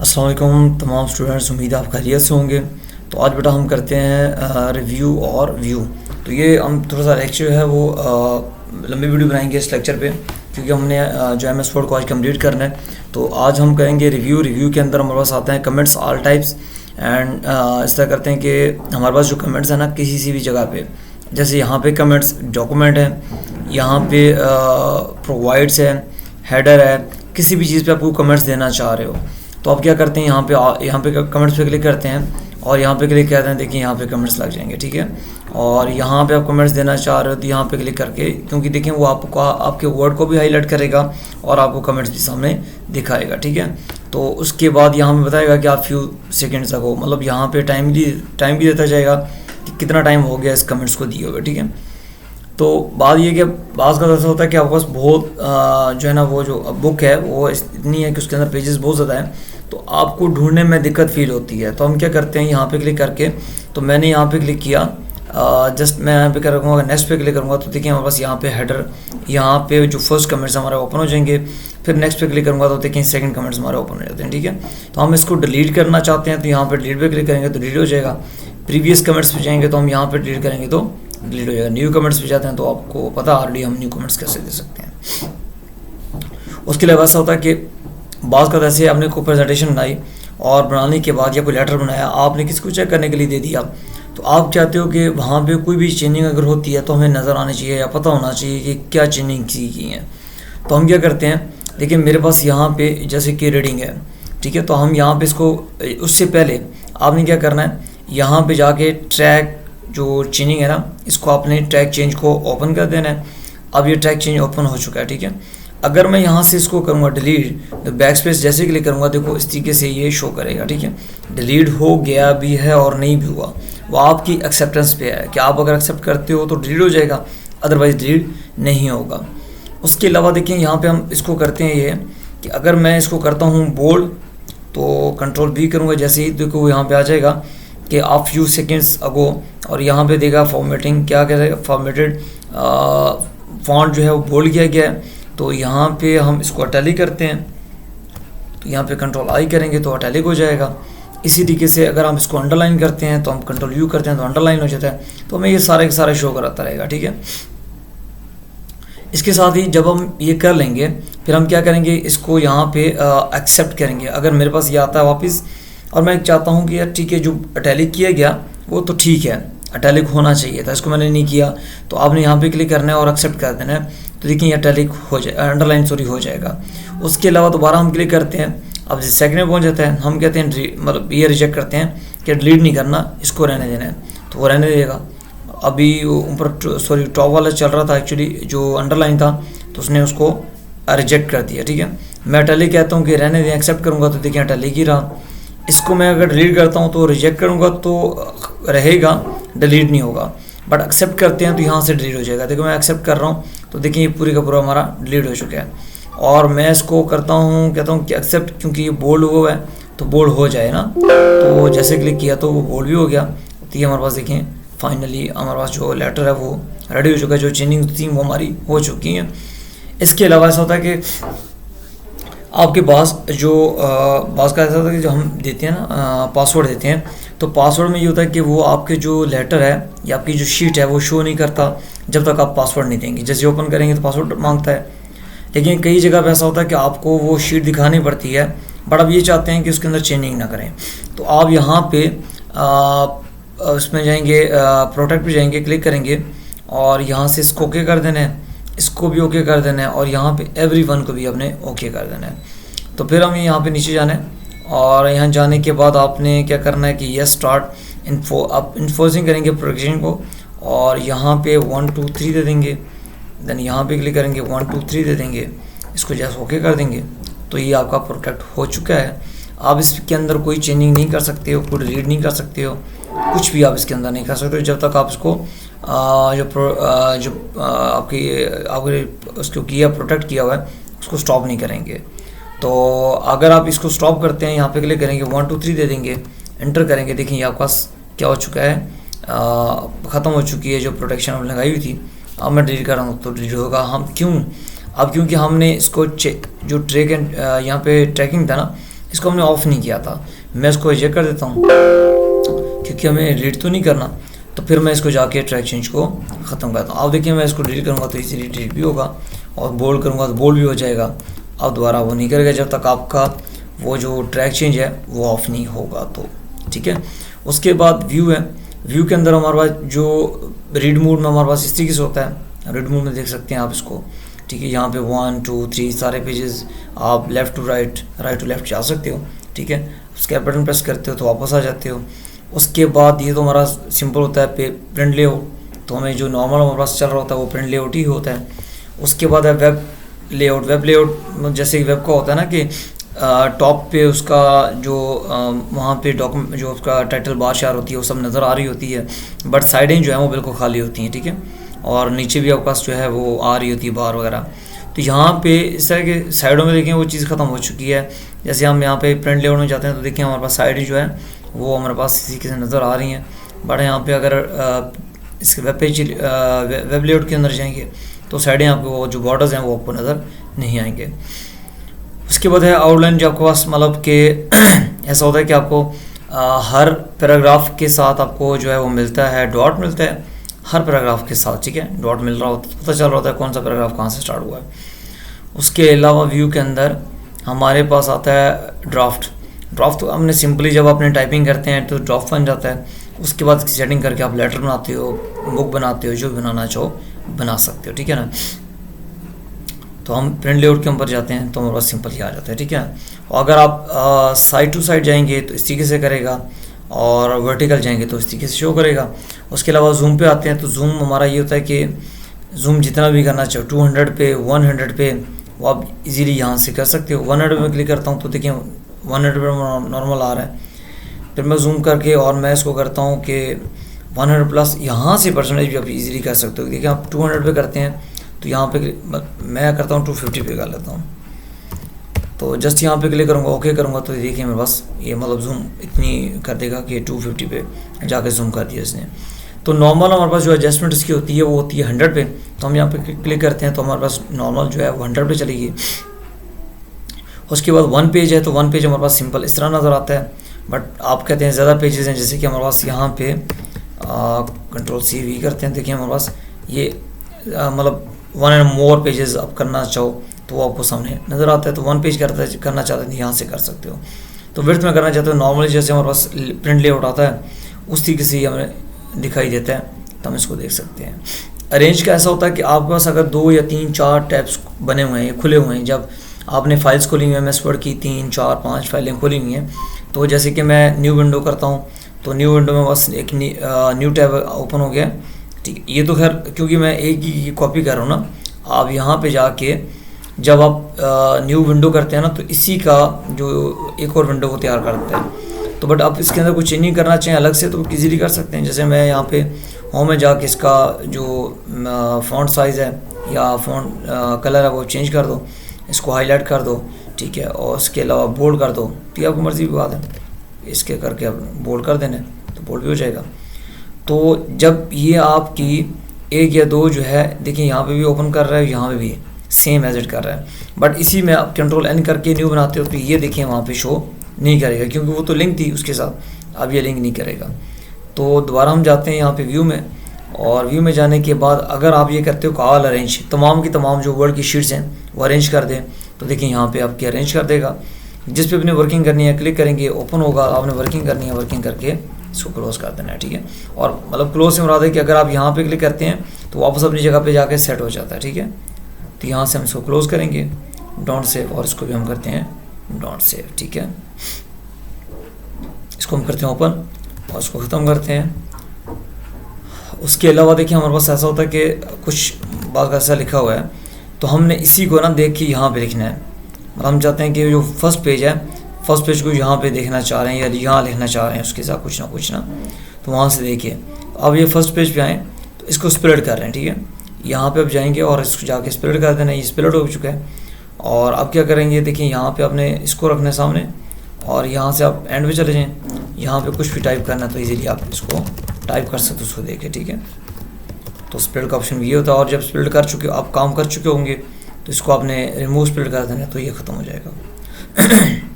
अस्सलाम वालेकुम तमाम स्टूडेंट्स, उम्मीद है आप खैरियत से होंगे। तो आज बेटा हम करते हैं रिव्यू और व्यू। तो ये हम थोड़ा सा लेक्चर है वो लंबी वीडियो बनाएंगे इस लेक्चर पे, क्योंकि हमने जो एम एस वर्ड को आज कंप्लीट करना है। तो आज हम करेंगे रिव्यू के अंदर हमारे पास आते हैं कमेंट्स ऑल टाइप्स एंड इस तरह करते हैं कि हमारे पास जो कमेंट्स हैं ना किसी सी भी जगह पे, जैसे यहाँ पे कमेंट्स डॉक्यूमेंट है, यहाँ पे प्रोवाइड्स है, हेडर है, किसी भी चीज़ पे आपको कमेंट्स देना चाह रहे हो तो आप क्या करते हैं, यहाँ पे कमेंट्स पे क्लिक करते हैं और यहाँ पे क्लिक करते हैं। देखिए यहाँ पे कमेंट्स लग जाएंगे, ठीक है। और यहाँ पे आप कमेंट्स देना चाह रहे हो तो यहाँ पे क्लिक करके, क्योंकि देखिए वो आपको आपके वर्ड को भी हाईलाइट करेगा और आपको कमेंट्स भी सामने दिखाएगा, ठीक है। तो उसके बाद यहाँ पे बताएगा कि आप फ्यू सेकेंड्स अगो, मतलब यहाँ पे टाइम भी देता जाएगा कि कितना टाइम हो गया इस कमेंट्स को दिए हुए, ठीक है। तो बात ये कि बाज़ का ऐसा होता है कि आपके पास बहुत जो है ना वो जो बुक है वो इतनी है कि उसके अंदर पेजेस बहुत ज़्यादा है, तो आपको ढूंढने में दिक्कत फील होती है। तो हम क्या करते हैं, यहाँ पे क्लिक करके, तो मैंने यहाँ पे क्लिक किया, जस्ट मैं यहाँ पे करूँगा, नेक्स्ट पे क्लिक करूँगा तो देखिए हमारे पास यहाँ पे हेडर, यहाँ पे जो फर्स्ट कमेंट्स हमारे ओपन हो जाएंगे। फिर नेक्स्ट पे क्लिक करूँगा तो देखिए सेकंड कमेंट्स हमारे ओपन हो जाते हैं, ठीक है। तो हम इसको डिलीट करना चाहते हैं तो यहाँ पे डिलीट पे क्लिक करेंगे तो डिलीट हो जाएगा। प्रीवियस कमेंट्स पे जाएंगे तो हम यहाँ पे डिलीट करेंगे तो डिलीट हो जाएगा। न्यू कमेंट्स पे जाते हैं तो आपको पता ऑलरेडी हम न्यू कमेंट्स कैसे दे सकते हैं। उसके अलावा ऐसा होता है कि बाज़ का जैसे आपने कोई प्रेजेंटेशन बनाई और बनाने के बाद या कोई लेटर बनाया, आपने किसी को चेक करने के लिए दे दिया, तो आप चाहते हो कि वहाँ पे कोई भी चेंजिंग अगर होती है तो हमें नज़र आनी चाहिए या पता होना चाहिए कि क्या चेंजिंग की है। तो हम क्या करते हैं, देखिए मेरे पास यहाँ पे जैसे कि रीडिंग है, ठीक है। तो हम यहाँ पे इसको, उससे पहले आपने क्या करना है, यहाँ पे जाके ट्रैक जो चेंजिंग है ना, इसको आपने ट्रैक चेंज को ओपन कर देना है। अब ये ट्रैक चेंज ओपन हो चुका है, ठीक है। अगर मैं यहाँ से इसको करूँगा डिलीट, तो बैक स्पेस जैसे क्लिक करूँगा देखो इस तरीके से ये शो करेगा, ठीक है। डिलीट हो गया भी है और नहीं भी हुआ, वो आपकी एक्सेप्टेंस पे है कि आप अगर एक्सेप्ट करते हो तो डिलीट हो जाएगा, अदरवाइज डिलीट नहीं होगा। उसके अलावा देखिए यहाँ पे हम इसको करते हैं ये कि अगर मैं इसको करता हूँ बोल्ड, तो कंट्रोल B करूँगा, जैसे ही देखो यहाँ पे आ जाएगा कि आप फ्यू सेकेंड्स अगो, और यहाँ पे देगा फॉर्मेटिंग, क्या करेगा, फॉर्मेटेड फॉन्ट जो है वो बोल्ड किया गया है। तो यहाँ पे हम इसको अटैलिक करते हैं, तो यहाँ पे कंट्रोल I करेंगे तो अटैलिक हो जाएगा। इसी तरीके से अगर हम इसको अंडरलाइन करते हैं तो हम कंट्रोल U करते हैं तो अंडरलाइन हो जाता है। तो हमें ये सारे के सारे शो कराता रहेगा, ठीक है। इसके साथ ही जब हम ये कर लेंगे फिर हम क्या करेंगे, इसको यहाँ पे एक्सेप्ट करेंगे। अगर मेरे पास ये आता है वापस और मैं चाहता हूँ कि यार ठीक है जो अटैलिक किया गया वो तो ठीक है, अटैलिक होना चाहिए था, इसको मैंने नहीं किया, तो आपने यहाँ पे क्लिक करना है और एक्सेप्ट कर देना है। तो देखिए ये अटैलिक हो जाए, अंडरलाइन सॉरी हो जाएगा। उसके अलावा दोबारा हम क्लिक करते हैं, अब जिस सेकंड में पहुँच जाता है हम कहते हैं मतलब ये रिजेक्ट करते हैं कि डिलीट नहीं करना, इसको रहने देना है, तो वो रहने देगा। अभी ऊपर सॉरी टॉप वाला चल रहा था एक्चुअली जो अंडरलाइन था, तो उसने उसको रिजेक्ट कर दिया, ठीक है। मैं अटैलिक कहता हूँ कि रहने दें, एक्सेप्ट करूँगा तो देखिए अटैलिक ही रहा। इसको मैं अगर डिलीट करता हूँ तो रिजेक्ट करूँगा तो रहेगा, डिलीट नहीं होगा, बट एक्सेप्ट करते हैं तो यहाँ से डिलीट हो जाएगा। देखो मैं एक्सेप्ट कर रहा हूँ तो देखिए ये पूरी का पूरा हमारा डिलीट हो चुका है। और मैं इसको करता हूँ, कहता हूँ कि एक्सेप्ट, क्योंकि ये बोल्ड हुआ है तो बोल्ड हो जाए ना, तो जैसे क्लिक किया तो वो बोल्ड भी हो गया। तो ये हमारे पास देखिए फाइनली हमारे पास जो लेटर है वो रेडी हो चुका है, जो चेंजिंग थी वो हमारी हो चुकी है। इसके अलावा ऐसा होता है कि आपके पास जो बास का ऐसा होता है कि जो हम देते हैं ना पासवर्ड देते हैं, तो पासवर्ड में ये होता है कि वो आपके जो लेटर है या आपकी जो शीट है वो शो नहीं करता जब तक आप पासवर्ड नहीं देंगे। जैसे ओपन करेंगे तो पासवर्ड मांगता है, लेकिन कई जगह पे ऐसा होता है कि आपको वो शीट दिखानी पड़ती है, बट आप ये चाहते हैं कि उसके अंदर चेंजिंग ना करें। तो आप यहाँ पे उसमें जाएंगे, प्रोटेक्ट पे जाएंगे, क्लिक करेंगे और यहाँ से इसको ओके कर देना है, इसको भी ओके कर देना है और यहाँ पे एवरीवन को भी आपने ओके कर देना है। तो फिर हमें यहाँ पे नीचे जाना है और यहाँ जाने के बाद आपने क्या करना है कि यस स्टार्ट इन्फो, आप इन्फोर्सिंग करेंगे प्रोटेक्शन को और यहाँ पे 1 2 3 दे देंगे। देन यहाँ पे क्लिक करेंगे 1 2 3 दे देंगे, इसको जैसे ओके कर देंगे तो ये आपका प्रोटेक्ट हो चुका है। आप इसके अंदर कोई चेंजिंग नहीं कर सकते हो, कोई डिलीट नहीं कर सकते हो, कुछ भी आप इसके अंदर नहीं कर सकते हो जब तक आप इसको आपके उसको किया प्रोटेक्ट किया हुआ है उसको स्टॉप नहीं करेंगे। तो अगर आप इसको स्टॉप करते हैं, यहाँ पे क्लिक करेंगे 1 2 3 दे देंगे, एंटर करेंगे, देखिए ये आपके पास क्या हो चुका है, ख़त्म हो चुकी है जो प्रोटेक्शन हमने लगाई हुई थी। अब मैं डिलीट कर रहा हूँ तो डिलीट होगा। हम क्यों, अब क्योंकि हमने इसको जो ट्रैक एंड यहाँ पे ट्रैकिंग था ना, इसको हमने ऑफ नहीं किया था। मैं इसको एजेक्ट कर देता हूँ क्योंकि हमें डिलीट तो नहीं करना। तो फिर मैं इसको जाके ट्रैक चेंज को ख़त्म करता हूँ। अब देखिए मैं इसको डिलीट करूँगा तो इजीली डिलीट भी होगा, और बोल्ड करूँगा तो बोल्ड भी हो जाएगा। अब दोबारा वो नहीं करेगा जब तक आपका वो जो ट्रैक चेंज है वो ऑफ नहीं होगा। तो ठीक है। उसके बाद व्यू है। व्यू के अंदर हमारे पास जो रीड मोड में हमारे पास इस तरीके से होता है। रीड मोड में देख सकते हैं आप इसको, ठीक है। यहाँ पे 1 2 3 सारे पेजेस आप left to right, right to left जा सकते हो, ठीक है। उसके बटन प्रेस करते हो तो वापस आ जाते हो। उसके बाद ये तो हमारा सिंपल होता है प्रिंट लेआउट, तो हमें जो नॉर्मल हमारे पास चल रहा होता है वो प्रिंट लेआउट ही होता है। उसके बाद है वेब लेआउट। वेब लेआउट जैसे वेब का होता है ना कि टॉप पे उसका जो वहाँ पे डॉक्यूमेंट जो उसका टाइटल बार शार होती है वो सब नज़र आ रही होती है, बट साइडें जो है वो बिल्कुल खाली होती हैं, ठीक है। और नीचे भी आपके पास जो है वो आ रही होती है बार वगैरह। तो यहाँ पे इस तरह के साइडों में देखें वो चीज़ ख़त्म हो चुकी है। जैसे हम यहाँ पे प्रिंट लेआउट में जाते हैं तो देखिए हमारे पास साइडें जो है वो हमारे पास इसी के से नज़र आ रही हैं, बट यहाँ पे अगर इसके वेब पेज वेब लेआउट के अंदर जाएंगे तो साइडें आपको वो जो बॉर्डर्स हैं वो आपको नज़र नहीं आएंगे। उसके बाद है आउटलाइन, जो आपके पास मतलब कि ऐसा होता है कि आपको हर पैराग्राफ के साथ आपको जो है वो मिलता है, डॉट मिलता है हर पैराग्राफ के साथ, ठीक है। डॉट मिल रहा होता है, पता चल रहा होता है कौन सा पैराग्राफ कहाँ से स्टार्ट हुआ है। उसके अलावा व्यू के अंदर हमारे पास आता है ड्राफ्ट। ड्राफ्ट तो हमने सिंपली जब अपने टाइपिंग करते हैं तो ड्राफ्ट बन जाता है। उसके बाद इसकी सेटिंग करके आप लेटर बनाते हो, बुक बनाते हो, जो बनाना चाहो बना सकते हो, ठीक है ना। तो हम प्रिंट लेआउट के ऊपर जाते हैं तो हमारे पास सिंपल ही आ जाता है, ठीक है। और अगर आप साइड टू साइड जाएंगे तो इस तरीके से करेगा, और वर्टिकल जाएंगे तो इस तरीके से शो करेगा। उसके अलावा जूम पे आते हैं तो जूम हमारा ये होता है कि जूम जितना भी करना चाहो 200 पे 100 पे वो आप इजीली यहाँ से कर सकते हो। 100 पे क्लिक करता हूँ तो देखिए 100 पे नॉर्मल आ रहा है। फिर मैं जूम करके और मैं इसको करता हूँ कि 100 प्लस, यहाँ से परसेंटेज भी आप इजीली कर सकते हो। देखिए आप 200 पे करते हैं तो यहाँ पे मैं करता हूँ 250 पे कर लेता हूँ। तो जस्ट यहाँ पे क्लिक करूँगा, ओके करूँगा तो देखिए मेरे पास ये मतलब जूम इतनी कर देगा कि 250 पे जाके जूम कर दिया इसने। तो नॉर्मल हमारे पास जो एडजस्टमेंट इसकी होती है वो होती है 100 पे। तो हम यहाँ पे क्लिक करते हैं तो हमारे पास नॉर्मल जो है वो 100 पे चलेगी। उसके बाद 1 पेज है तो 1 पेज हमारे पास सिंपल इस तरह नज़र आता है, बट आप कहते हैं ज़्यादा पेजेस हैं, जैसे कि हमारे पास यहाँ पे Ctrl+C+V करते हैं। देखिए हमारे पास ये मतलब 1 एंड मोर पेजेस आप करना चाहो तो वो आपको सामने नज़र आता है। तो 1 पेज करना चाहते हैं यहाँ से कर सकते हो। तो विड्थ में करना चाहते हो नॉर्मली जैसे हमारे पास प्रिंट लेआउट आता है उस तरीके से ही हमें दिखाई देता है, तो हम इसको देख सकते हैं। अरेंज का ऐसा होता है कि आपके पास अगर 2 या 3 4 टैब्स बने हुए हैं, खुले हुए हैं, जब आपने फाइल्स खोली हुई है MS वर्ड की 3 4 5 फाइलें खोली हुई हैं, तो जैसे कि मैं न्यू विंडो करता हूँ तो न्यू विंडो में बस एक न्यू टैब ओपन हो गया, ठीक। ये तो खैर क्योंकि मैं एक ही कॉपी कर रहा हूँ ना। आप यहाँ पे जाके जब आप न्यू विंडो करते हैं ना तो इसी का जो एक और विंडो को तैयार करता है। तो बट आप इसके अंदर कुछ चेंजिंग करना चाहें अलग से तो इजीली कर सकते हैं। जैसे मैं यहाँ पे होम में जाके इसका जो फ़ॉन्ट साइज़ है या फ़ॉन्ट कलर है वो चेंज कर दो, इसको हाईलाइट कर दो, ठीक है। और इसके अलावा बोल्ड कर दो, तो ये आपकी मर्ज़ी की बात है, इसके करके आप बोल्ड कर देना तो बोल्ड भी हो जाएगा। तो जब ये आपकी 1 या 2 जो है देखिए यहाँ पे भी ओपन कर रहा है, यहाँ पे भी सेम एज इट कर रहा है, बट इसी में आप Ctrl+N करके न्यू बनाते हो तो ये देखिए वहाँ पे शो नहीं करेगा क्योंकि वो तो लिंक थी उसके साथ, अब ये लिंक नहीं करेगा। तो दोबारा हम जाते हैं यहाँ पे व्यू में, और व्यू में जाने के बाद अगर आप ये करते हो कॉल अरेंज, तमाम की तमाम जो वर्ड की शीट्स हैं वो अरेंज कर दें, तो देखिए यहाँ पे आपकी अरेंज कर देगा। जिस पे अपनी वर्किंग करनी है क्लिक करेंगे, ओपन होगा, आपने वर्किंग करनी है, वर्किंग करके इसको क्लोज़ कर देना है, ठीक है। और मतलब क्लोज से मुराद है कि अगर आप यहाँ पे क्लिक करते हैं तो वापस अपनी जगह पे जाके सेट हो जाता है, ठीक है। तो यहाँ से हम इसको क्लोज़ करेंगे, डोंट सेव, और इसको भी हम करते हैं डोंट सेव, ठीक है। इसको हम करते हैं ओपन और इसको ख़त्म करते हैं। उसके अलावा देखिए हमारे पास ऐसा होता है कि कुछ बात ऐसा लिखा हुआ है तो हमने इसी को ना देख के यहाँ पे लिखना है। मतलब हम चाहते हैं कि जो फर्स्ट पेज है, फर्स्ट पेज को यहाँ पे देखना चाह रहे हैं या यहाँ लिखना चाह रहे हैं उसके साथ कुछ ना, तो वहाँ से देखिए अब ये फर्स्ट पेज पे आएँ तो इसको स्प्लिट कर रहे हैं, ठीक है। यहाँ पे आप जाएंगे और इसको जाके स्प्लिट कर देना, ये स्प्लिट हो चुका है। और अब क्या करेंगे, देखिए यहाँ पे आपने इसको रखना है सामने, और यहाँ से आप एंड पे चले जाएँ, यहाँ पे कुछ भी टाइप करना है तो इजीली आप इसको टाइप कर सकते हो, उसको देखे, ठीक है। तो स्प्लिट का ऑप्शन ये होता है, और जब स्प्लिट कर चुके आप काम कर चुके होंगे तो इसको आपने रिमूव स्प्लिट कर देना, तो ये ख़त्म हो जाएगा।